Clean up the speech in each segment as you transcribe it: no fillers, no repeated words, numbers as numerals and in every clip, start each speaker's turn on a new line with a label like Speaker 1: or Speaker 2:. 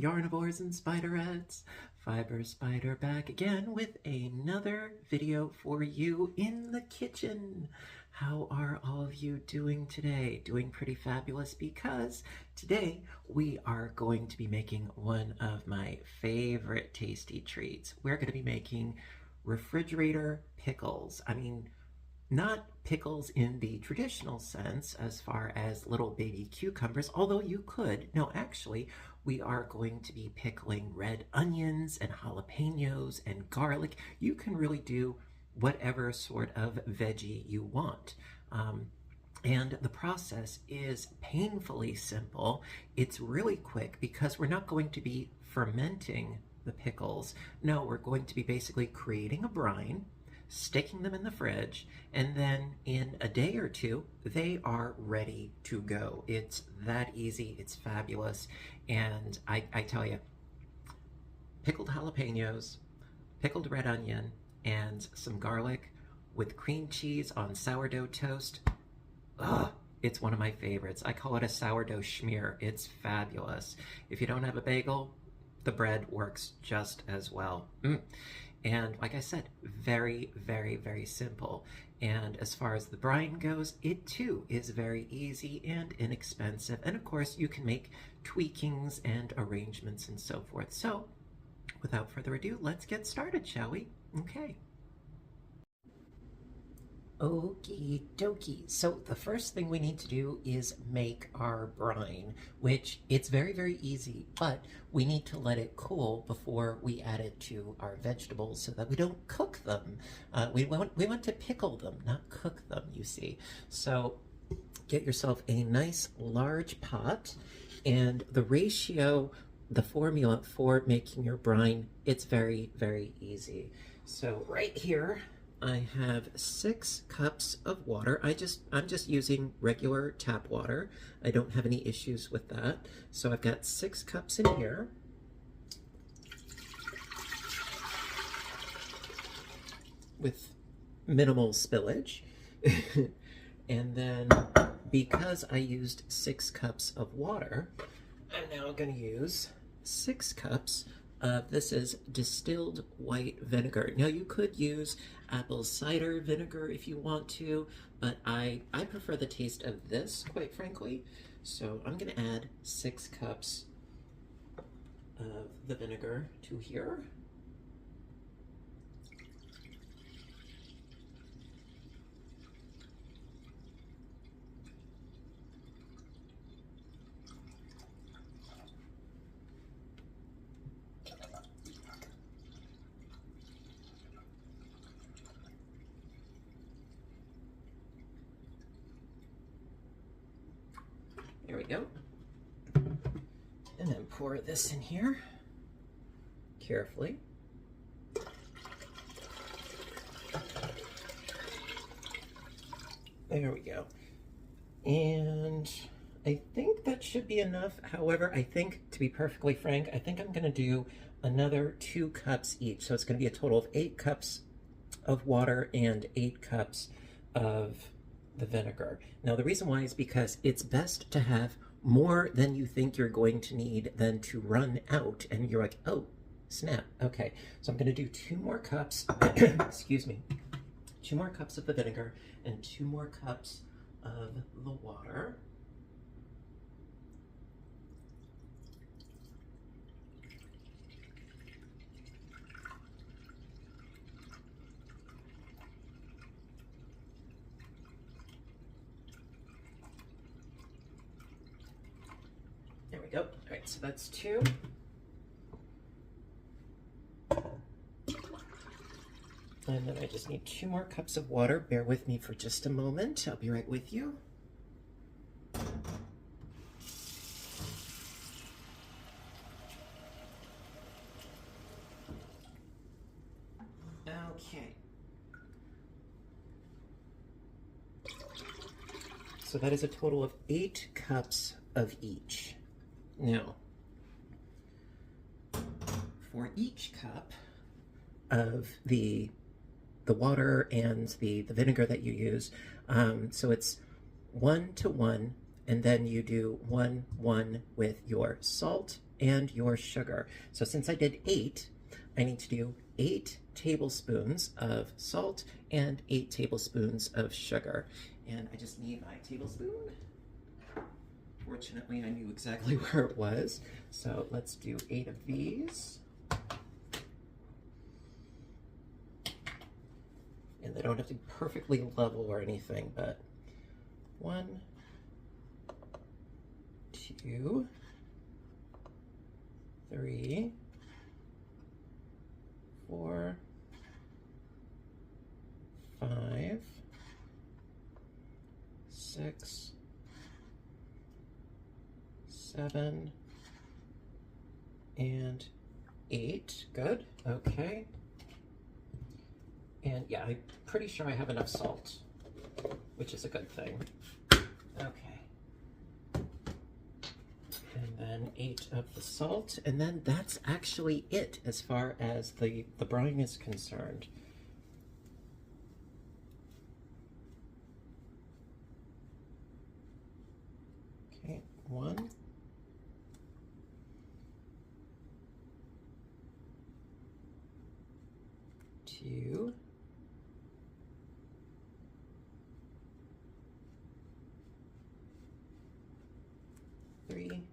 Speaker 1: yarnivores and spiderettes. Fiber Spider back again with another video for you in the kitchen. How are all of you doing today? Doing pretty fabulous, because today we are going to be making one of my favorite tasty treats. We're going to be making refrigerator pickles. I mean, not pickles in the traditional sense as far as little baby cucumbers, although you could. No, actually, we are going to be pickling red onions and jalapenos and garlic. You can really do whatever sort of veggie you want. And the process is painfully simple. It's really quick because we're not going to be fermenting the pickles. No, we're going to be basically creating a brine, sticking them in the fridge, and then in a day or two, they are ready to go. It's that easy, it's fabulous, and I tell you, pickled jalapenos, pickled red onion, and some garlic with cream cheese on sourdough toast, it's one of my favorites. I call it a sourdough schmear. It's fabulous. If you don't have a bagel, the bread works just as well. And like I said, very, very, very simple. And as far as the brine goes, it too is very easy and inexpensive. And of course, you can make tweakings and arrangements and so forth. So without further ado, let's get started, shall we? Okay. Okie dokie. So the first thing we need to do is make our brine, which it's very, very easy, but we need to let it cool before we add it to our vegetables so that we don't cook them. We want to pickle them, not cook them, you see. So get yourself a nice large pot, and the ratio, the formula for making your brine, it's very, very easy. So right here, I have 6 cups of water. I'm just using regular tap water. I don't have any issues with that. So I've got 6 cups in here. With minimal spillage. And then because I used 6 cups of water, I'm now going to use 6 cups of, this is distilled white vinegar. Now you could use apple cider vinegar if you want to, but I prefer the taste of this, quite frankly. So I'm going to add 6 cups of the vinegar to here. There we go. And then pour this in here carefully. There we go. And I think that should be enough. However, I think, to be perfectly frank, I think I'm going to do another 2 cups each. So it's going to be a total of 8 cups of water and 8 cups of the vinegar. Now the reason why is because it's best to have more than you think you're going to need than to run out and you're like, oh snap. Okay, so I'm going to do 2 more cups excuse me, 2 more cups of the vinegar and 2 more cups of the water. There we go. All right, so that's 2. And then I just need 2 more cups of water. Bear with me for just a moment. I'll be right with you. Okay. So that is a total of 8 cups of each. Now, for each cup of the water and the vinegar that you use, so it's 1 to 1, and then you do 1, 1 with your salt and your sugar. So since I did 8, I need to do 8 tablespoons of salt and 8 tablespoons of sugar. And I just need my tablespoon. Fortunately, I knew exactly where it was. So let's do 8 of these. And they don't have to be perfectly level or anything, but 1, 2, 3, 4, 5, 6, 7, and 8. Good. Okay. And yeah, I'm pretty sure I have enough salt, which is a good thing. Okay. And then 8 of the salt, and then that's actually it as far as the brine is concerned. Okay, 1. 2. 3.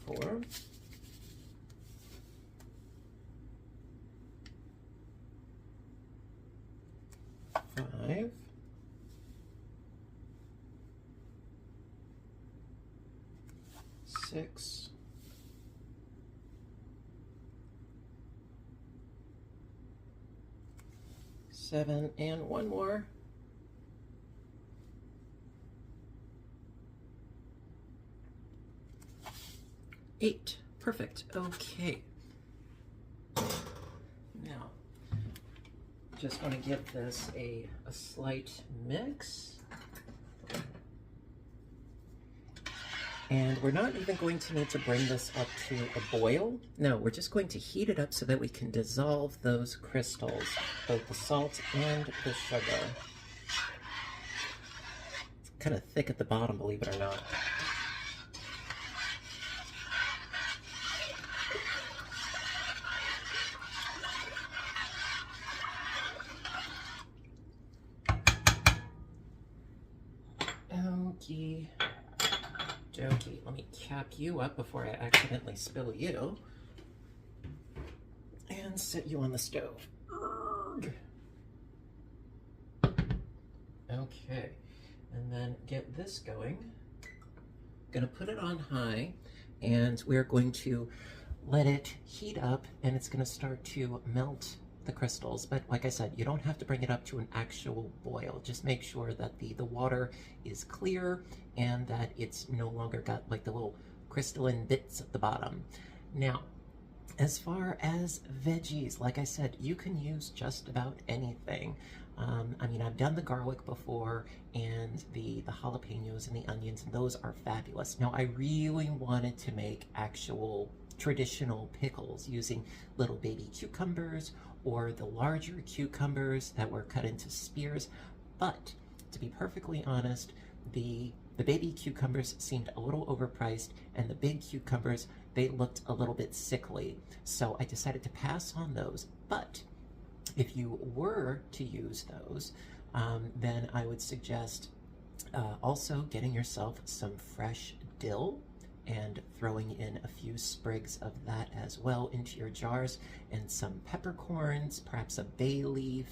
Speaker 1: 4. 5. 6. 7, and 1 more. 8. Perfect. Okay. Now, just want to give this a slight mix. And we're not even going to need to bring this up to a boil. No, we're just going to heat it up so that we can dissolve those crystals, both the salt and the sugar. It's kind of thick at the bottom, believe it or not. Okie dokie. Let me cap you up before I accidentally spill you. And set you on the stove. Okay. And then get this going. Gonna put it on high, and we're going to let it heat up, and it's gonna start to melt the crystals. But like I said, you don't have to bring it up to an actual boil. Just make sure that the water is clear and that it's no longer got like the little crystalline bits at the bottom. Now, as far as veggies, like I said, you can use just about anything. I mean, I've done the garlic before, and the jalapenos and the onions, and those are fabulous. Now, I really wanted to make actual traditional pickles using little baby cucumbers or the larger cucumbers that were cut into spears, but to be perfectly honest, the baby cucumbers seemed a little overpriced, and the big cucumbers, they looked a little bit sickly. So I decided to pass on those. But if you were to use those, then I would suggest also getting yourself some fresh dill and throwing in a few sprigs of that as well into your jars, and some peppercorns, perhaps a bay leaf,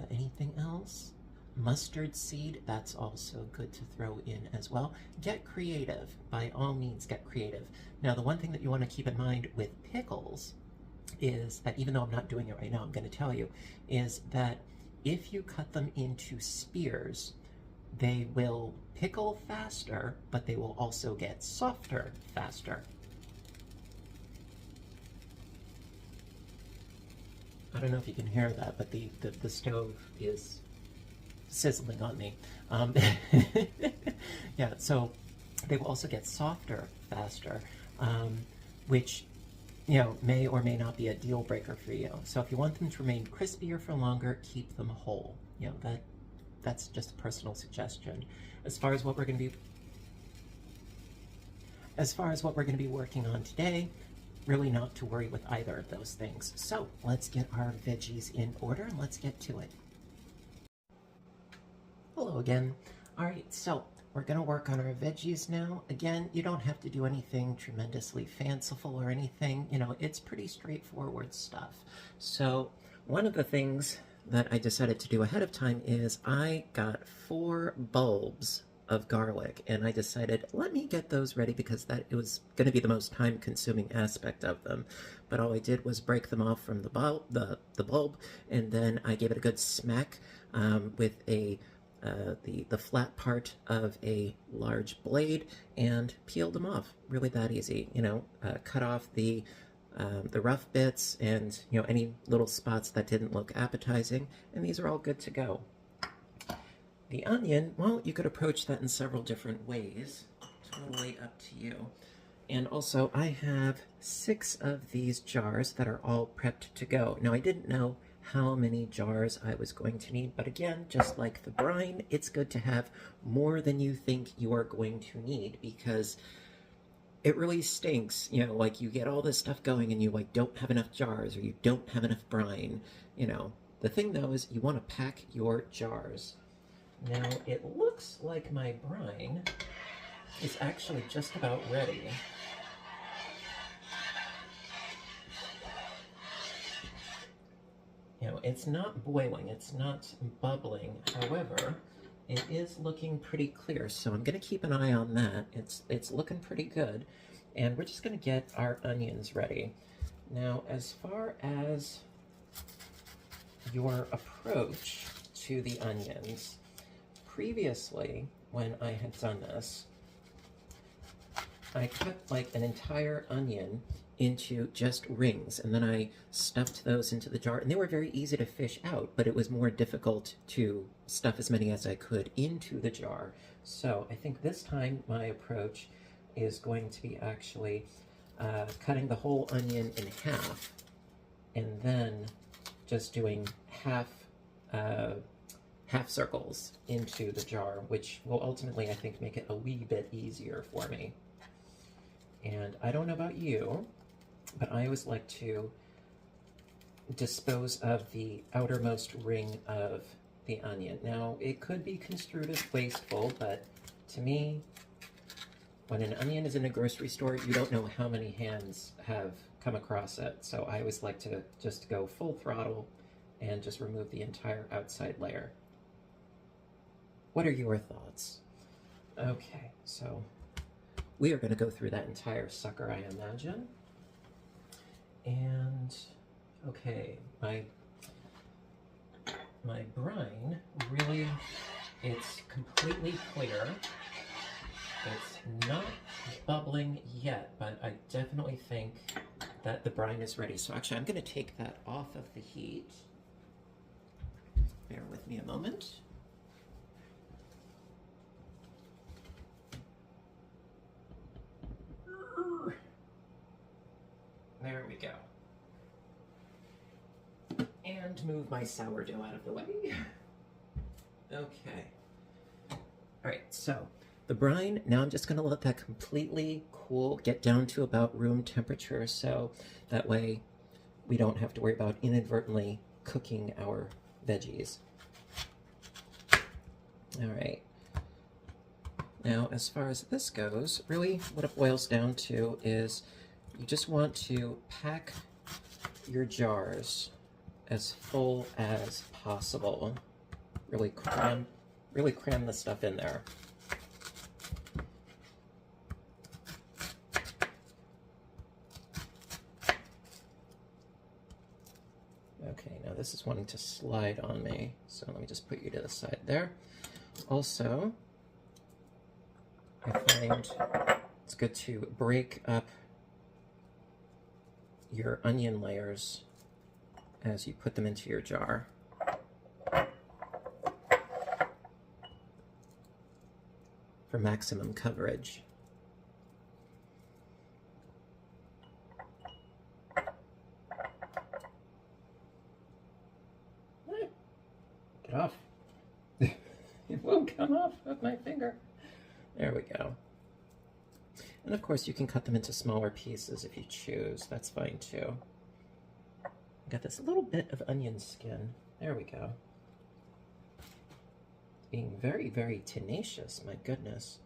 Speaker 1: anything else? Mustard seed, that's also good to throw in as well. Get creative, by all means get creative. Now, the one thing that you want to keep in mind with pickles is that, even though I'm not doing it right now, I'm going to tell you, is that if you cut them into spears, they will pickle faster, but they will also get softer faster. I don't know if you can hear that, but the stove is sizzling on me. Yeah, so they will also get softer faster, which may or may not be a deal breaker for you. So if you want them to remain crispier for longer, keep them whole. That's just a personal suggestion. As far as what we're going to be working on today, really not to worry with either of those things. So let's get our veggies in order and let's get to it. Hello again. All right, so we're going to work on our veggies now. Again, you don't have to do anything tremendously fanciful or anything. It's pretty straightforward stuff. So one of the things that I decided to do ahead of time is I got 4 bulbs of garlic, and I decided, let me get those ready because it was going to be the most time-consuming aspect of them. But all I did was break them off from the bulb, and then I gave it a good smack with the flat part of a large blade and peeled them off. Really that easy, cut off the rough bits and any little spots that didn't look appetizing, and these are all good to go. The onion, well, you could approach that in several different ways. Totally up to you. And also, I have 6 of these jars that are all prepped to go. Now, I didn't know how many jars I was going to need, but again, just like the brine, it's good to have more than you think you are going to need, because it really stinks, like you get all this stuff going and you don't have enough jars or you don't have enough brine. The thing though is you want to pack your jars. Now, it looks like my brine is actually just about ready. It's not boiling, it's not bubbling. However, it is looking pretty clear, so I'm going to keep an eye on that. It's looking pretty good, and we're just going to get our onions ready. Now, as far as your approach to the onions, previously, when I had done this, I cut like an entire onion into just rings, and then I stuffed those into the jar, and they were very easy to fish out, but it was more difficult to stuff as many as I could into the jar. So I think this time my approach is going to be actually cutting the whole onion in half, and then just doing half circles into the jar, which will ultimately, I think, make it a wee bit easier for me. And I don't know about you, but I always like to dispose of the outermost ring of the onion. Now, it could be construed as wasteful, but to me, when an onion is in a grocery store, you don't know how many hands have come across it. So I always like to just go full throttle and just remove the entire outside layer. What are your thoughts? Okay, so we are going to go through that entire sucker, I imagine. And, okay, my brine, really, it's completely clear. It's not bubbling yet, but I definitely think that the brine is ready. So actually, I'm going to take that off of the heat. Bear with me a moment. There we go. And move my sourdough out of the way. Okay. All right, so the brine, now I'm just going to let that completely cool, get down to about room temperature, so that way we don't have to worry about inadvertently cooking our veggies. All right. Now, as far as this goes, really what it boils down to is you just want to pack your jars as full as possible. Really cram the stuff in there. Okay, now this is wanting to slide on me, so let me just put you to the side there. Also, I find it's good to break up your onion layers as you put them into your jar. For maximum coverage. off. It won't come off of my finger. There we go. And of course you can cut them into smaller pieces if you choose. That's fine too. Got this little bit of onion skin. There we go. Being very, very tenacious, my goodness.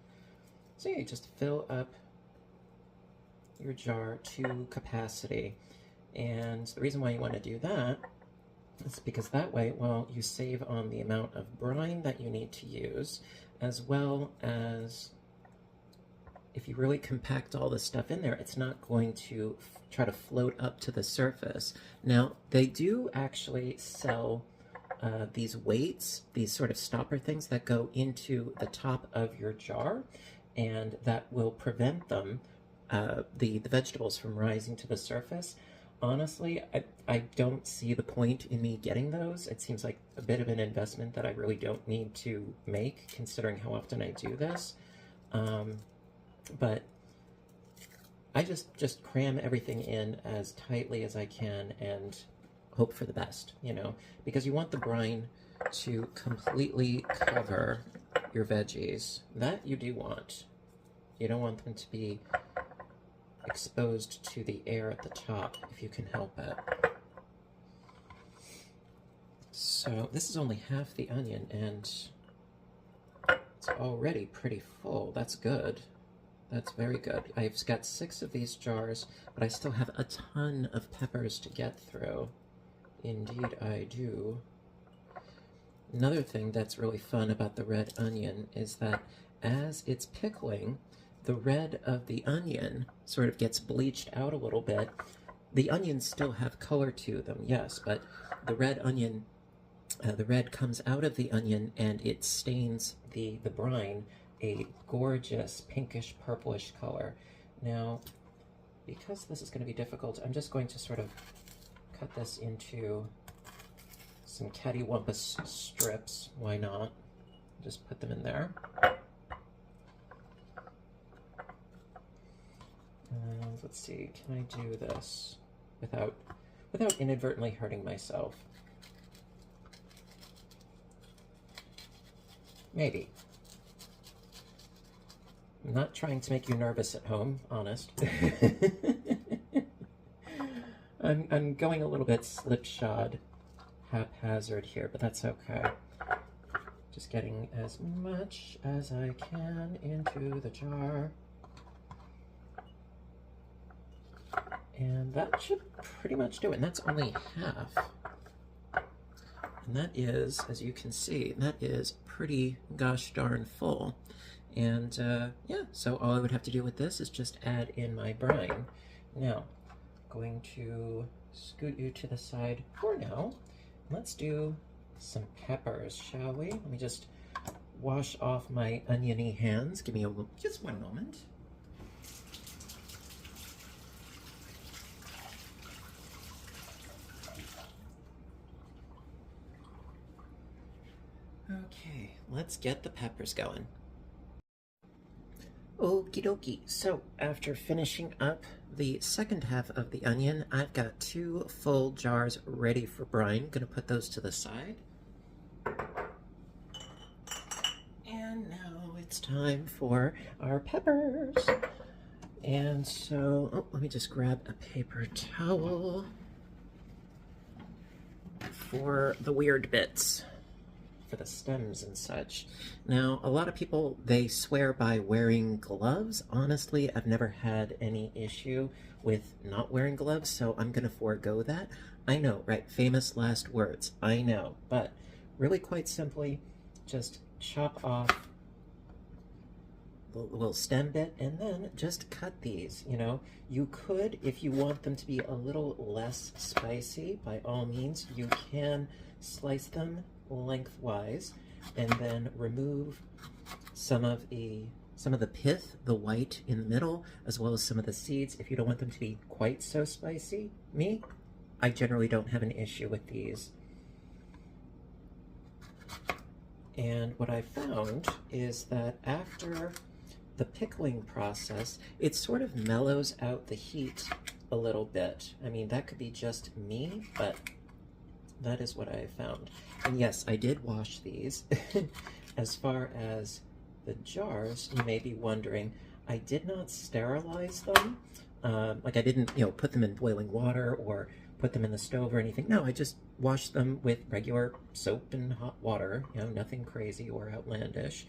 Speaker 1: So you just fill up your jar to capacity. And the reason why you want to do that is because that way, well, you save on the amount of brine that you need to use, as well as if you really compact all this stuff in there, it's not going to try to float up to the surface. Now, they do actually sell these weights, these sort of stopper things that go into the top of your jar, and that will prevent them, the vegetables from rising to the surface. Honestly, I don't see the point in me getting those. It seems like a bit of an investment that I really don't need to make, considering how often I do this. But I just cram everything in as tightly as I can and hope for the best, you know, because you want the brine to completely cover your veggies. That you do want. You don't want them to be exposed to the air at the top if you can help it. So this is only half the onion and it's already pretty full. That's good. That's very good. I've got 6 of these jars, but I still have a ton of peppers to get through. Indeed I do. Another thing that's really fun about the red onion is that as it's pickling, the red of the onion sort of gets bleached out a little bit. The onions still have color to them, yes, but the red onion, the red comes out of the onion and it stains the brine a gorgeous pinkish purplish color. Now, because this is going to be difficult, I'm just going to sort of cut this into some cattywampus strips. Why not? Just put them in there. Let's see, can I do this without inadvertently hurting myself? Maybe. I'm not trying to make you nervous at home, honest. I'm going a little bit slipshod, haphazard here, but that's okay. Just getting as much as I can into the jar. And that should pretty much do it, and that's only half. And that is, as you can see, that is pretty gosh darn full. And yeah, so all I would have to do with this is just add in my brine. Now, going to scoot you to the side for now. Let's do some peppers, shall we? Let me just wash off my oniony hands. Give me just one moment. Okay, let's get the peppers going. Okie dokie, so after finishing up the second half of the onion, I've got 2 full jars ready for brine. Gonna put those to the side. And now it's time for our peppers. And so, oh, let me just grab a paper towel for the weird bits, for the stems and such. Now, a lot of people, they swear by wearing gloves. Honestly, I've never had any issue with not wearing gloves, so I'm gonna forego that. I know, right? Famous last words. I know, but really quite simply, just chop off the little stem bit and then just cut these, you know. You could, if you want them to be a little less spicy, by all means, you can slice them lengthwise and then remove some of the pith, the white in the middle, as well as some of the seeds if you don't want them to be quite so spicy. I generally don't have an issue with these. And what I found is that after the pickling process, it sort of mellows out the heat a little bit. I mean, that could be just me, but that is what I found. And yes, I did wash these. As far as the jars, you may be wondering, I did not sterilize them. Like I didn't, put them in boiling water or put them in the stove or anything. No, I just washed them with regular soap and hot water, nothing crazy or outlandish.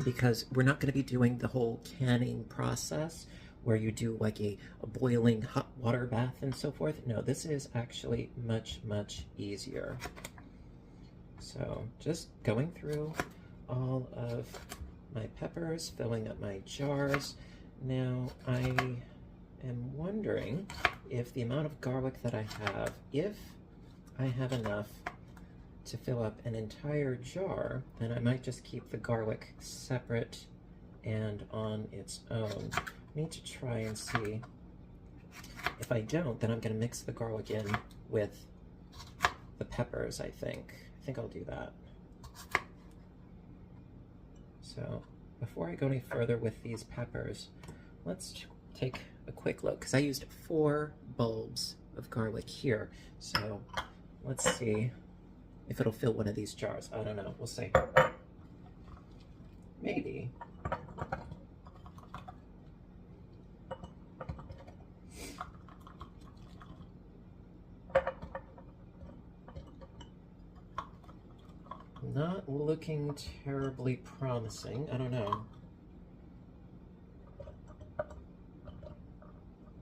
Speaker 1: Because we're not going to be doing the whole canning process where you do like a boiling hot water bath and so forth. No, this is actually much, much easier. So just going through all of my peppers, filling up my jars. Now I am wondering if the amount of garlic that I have, if I have enough to fill up an entire jar, then I might just keep the garlic separate and on its own. I need to try and see. If I don't, then I'm going to mix the garlic in with the peppers, I think. I think I'll do that. So before I go any further with these peppers, let's take a quick look, because I used 4 bulbs of garlic here. So let's see if it'll fill one of these jars. I don't know. We'll see. Maybe. Not looking terribly promising. I don't know.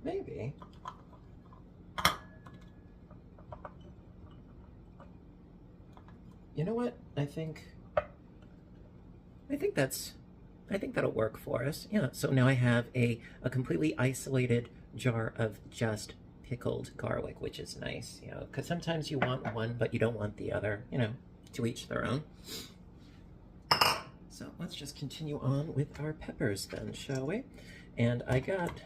Speaker 1: Maybe. You know what? I think that'll work for us. Yeah, so now I have a completely isolated jar of just pickled garlic, which is nice, because sometimes you want one, but you don't want the other, to each their own. So let's just continue on with our peppers then, shall we? And I got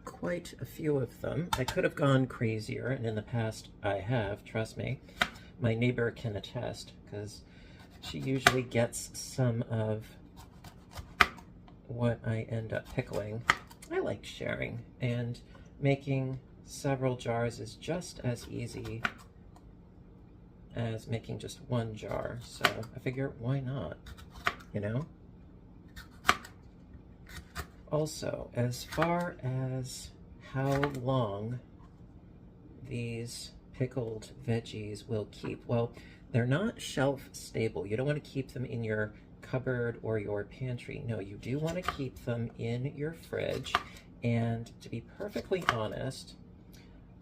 Speaker 1: quite a few of them. I could have gone crazier, and in the past I have, trust me. My neighbor can attest, because she usually gets some of what I end up pickling. I like sharing, and making several jars is just as easy as making just one jar, so I figure, why not, Also, as far as how long these pickled veggies will keep, well, they're not shelf stable. You don't want to keep them in your cupboard or your pantry. No, you do want to keep them in your fridge. And to be perfectly honest,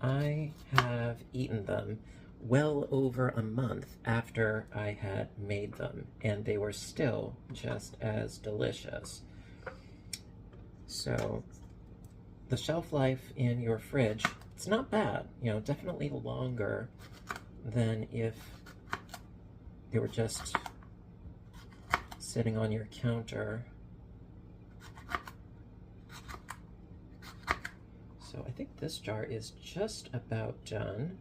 Speaker 1: I have eaten them well over a month after I had made them, and they were still just as delicious. So the shelf life in your fridge, it's not bad, definitely longer than if they were just sitting on your counter. So I think this jar is just about done,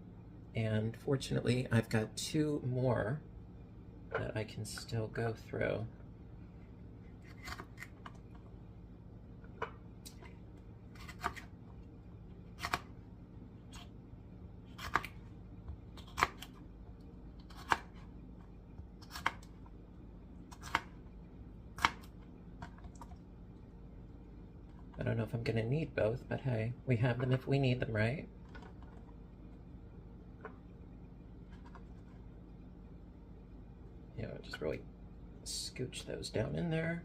Speaker 1: and fortunately I've got 2 more that I can still go through. I don't know if I'm going to need both, but hey, we have them if we need them, right? Just really scooch those down in there.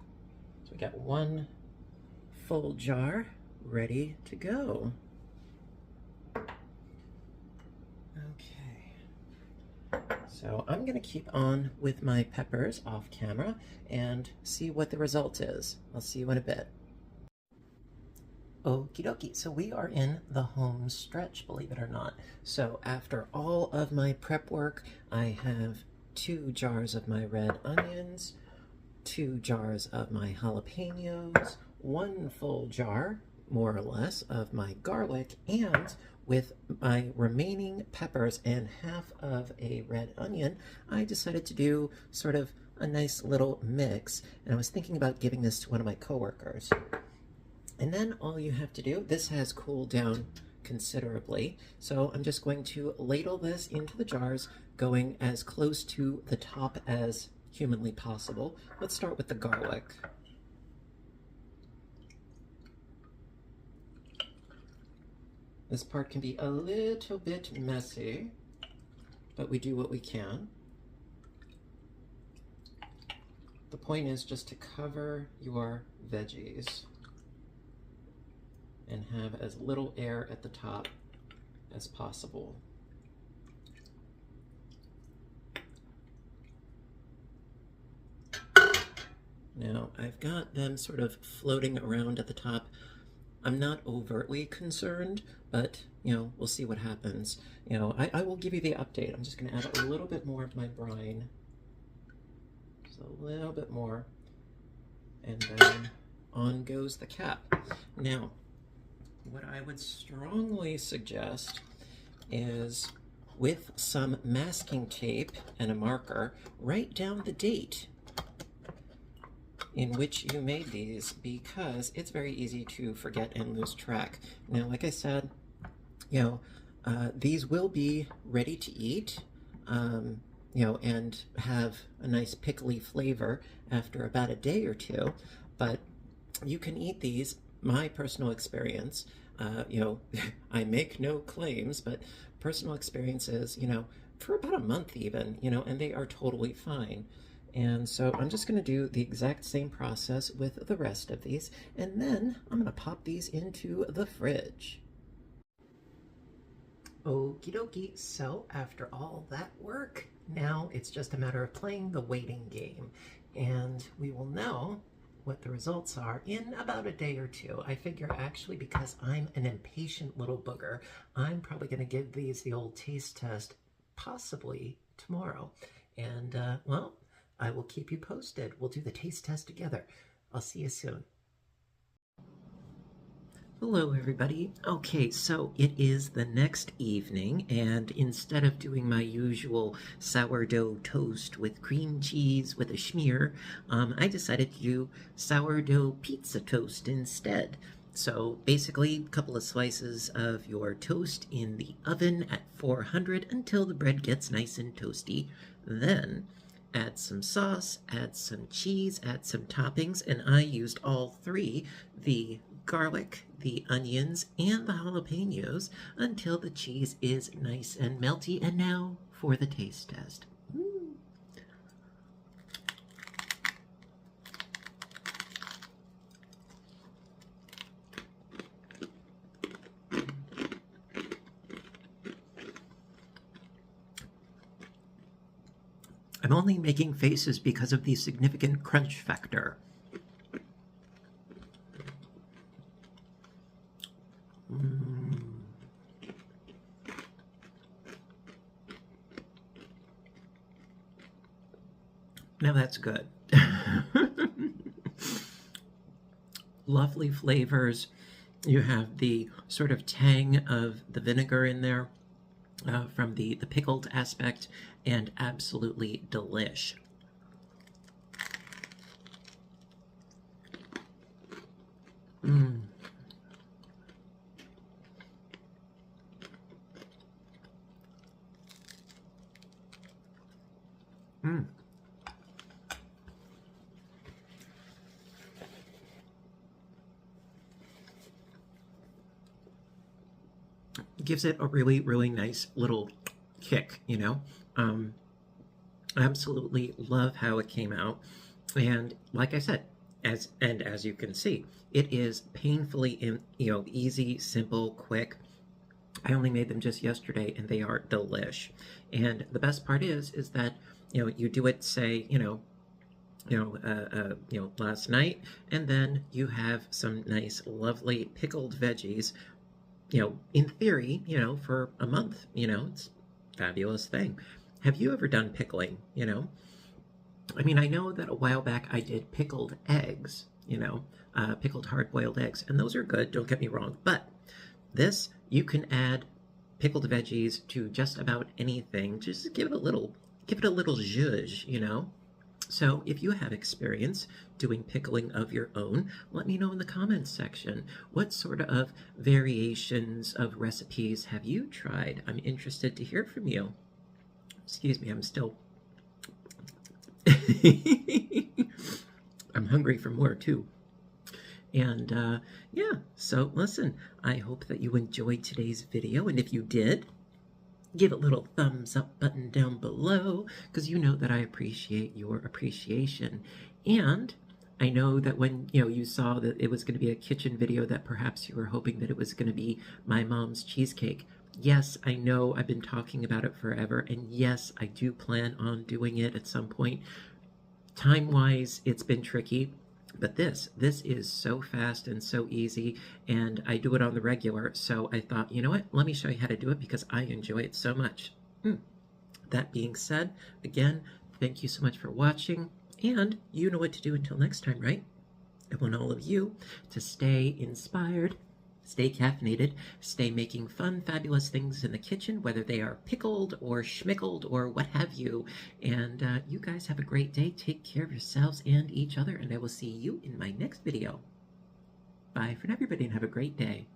Speaker 1: So we got 1 full jar ready to go. Okay. So I'm going to keep on with my peppers off camera and see what the result is. I'll see you in a bit. Okie dokie, so we are in the home stretch, believe it or not. So after all of my prep work, I have 2 jars of my red onions, 2 jars of my jalapenos, 1 full jar, more or less, of my garlic, and with my remaining peppers and half of a red onion, I decided to do sort of a nice little mix, and I was thinking about giving this to one of my coworkers. And then all you have to do, this has cooled down considerably. So I'm just going to ladle this into the jars, going as close to the top as humanly possible. Let's start with the garlic. This part can be a little bit messy, but we do what we can. The point is just to cover your veggies and have as little air at the top as possible. Now, I've got them sort of floating around at the top. I'm not overtly concerned, but, we'll see what happens. I will give you the update. I'm just going to add a little bit more of my brine. Just a little bit more. And then on goes the cap. Now, what I would strongly suggest is, with some masking tape and a marker, write down the date in which you made these, because it's very easy to forget and lose track. Now, like I said, these will be ready to eat, and have a nice pickly flavor after about a day or two, but you can eat these. My personal experience, I make no claims, but personal experience is, for about a month even, and they are totally fine. And so I'm just going to do the exact same process with the rest of these, and then I'm going to pop these into the fridge. Okie dokie, so after all that work, now it's just a matter of playing the waiting game, and we will know what the results are in about a day or two. I figure actually, because I'm an impatient little booger, I'm probably going to give these the old taste test possibly tomorrow. And, well, I will keep you posted. We'll do the taste test together. I'll see you soon. Hello, everybody. Okay, so it is the next evening, and instead of doing my usual sourdough toast with cream cheese with a schmear, I decided to do sourdough pizza toast instead. So basically, a couple of slices of your toast in the oven at 400 until the bread gets nice and toasty. Then add some sauce, add some cheese, add some toppings, and I used all three, the garlic, the onions, and the jalapenos, until the cheese is nice and melty. And now for the taste test. I'm only making faces because of the significant crunch factor. Now that's good. Lovely flavors. You have the sort of tang of the vinegar in there, from the pickled aspect, and absolutely delish. Mm. Mm. Gives it a really, really nice little kick, Absolutely love how it came out. And like I said, as you can see, it is painfully easy, simple, quick. I only made them just yesterday, and they are delish. And the best part is that you do it, say, last night, and then you have some nice, lovely pickled veggies, in theory, for a month. It's a fabulous thing. Have you ever done pickling? I mean, I know that a while back I did pickled eggs, pickled hard-boiled eggs, and those are good, don't get me wrong, but this, you can add pickled veggies to just about anything. Just give it a little zhuzh, So if you have experience doing pickling of your own, let me know in the comments section. What sort of variations of recipes have you tried? I'm interested to hear from you. Excuse me, I'm still... I'm hungry for more too. And yeah, so listen, I hope that you enjoyed today's video, and if you did, give a little thumbs up button down below, because you know that I appreciate your appreciation. And I know that when you saw that it was going to be a kitchen video, that perhaps you were hoping that it was going to be my mom's cheesecake. Yes, I know I've been talking about it forever, and yes, I do plan on doing it at some point. Time-wise, it's been tricky. But this is so fast and so easy, and I do it on the regular, so I thought, you know what, let me show you how to do it because I enjoy it so much. That being said, again, thank you so much for watching, and you know what to do until next time, right? I want all of you to stay inspired, stay caffeinated, stay making fun, fabulous things in the kitchen, whether they are pickled or schmickled or what have you. And you guys have a great day. Take care of yourselves and each other, and I will see you in my next video. Bye for now, everybody, and have a great day.